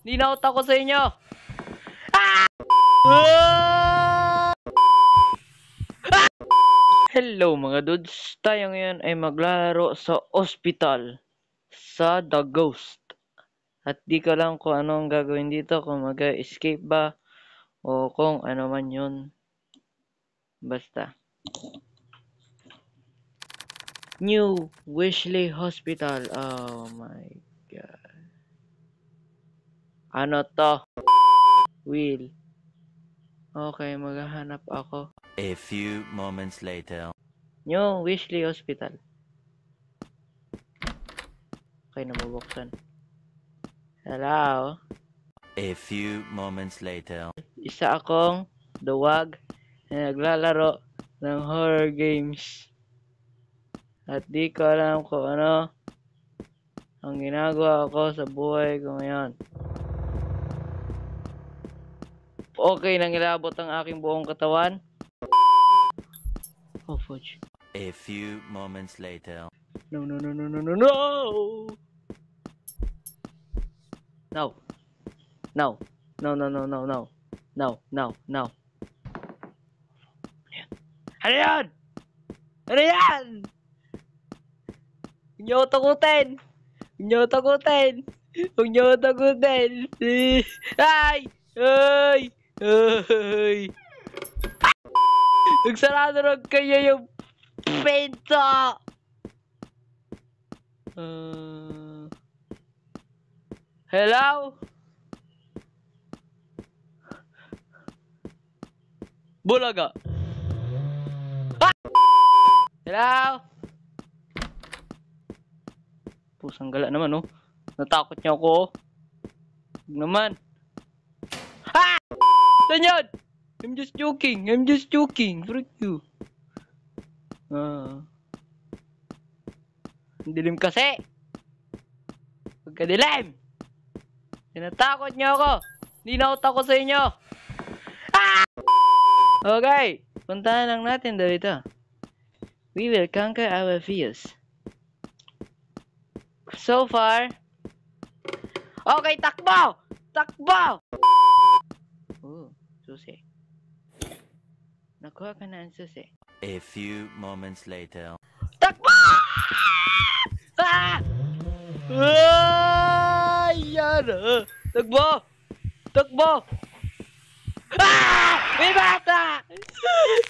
Hindi na ako takot sa inyo. Ah! Hello mga dudes. Tayo ngayon ay maglalaro sa ospital sa The Ghost. At di ko lang kung anong gagawin dito, kung mag-escape ba o kung ano man yun. Basta. New Wishley Hospital. Oh my god. Ano to? Will. Okay, maghahanap ako. A few moments later. New Wishley Hospital. Okay, nabubuksan. Hello? A few moments later. Isa akong duwag na naglalaro ng horror games. At di ko alam kung ano ang ginagawa ko sa buhay ko ngayon. Okay, nangilabot ang aking buong katawan. Oh, fudge. A few moments later. No, no, no, no, no, no, no! No. No. No, no, no, no, no. No, no, no. Ano yan? Ano yan? Huwag niyo ako takutin! Huwag niyo ako takutin! Huwag niyo ako takutin! Ay! Ay! Ay! Nagsarado rin kayo yung pinto! Hello? Bulaga! Ah! Hello? Pusang gala naman, oh. Natakot niya ako, oh. Naman. Ah! Saan yun? I'm just joking. I'm just joking. Frick you. Ang dilim kasi. Pagkadilim. Tinatakot niyo ako. Hindi na ako takot sa inyo. Ah! Okay. Puntahan lang natin dito. We will conquer our fears. So far. Okay, takbo! Takbo! Susi. Nakuha ka na ang susi. A few moments later. Takbo! Ah! Yan! Takbo! Takbo! Ah! May bata!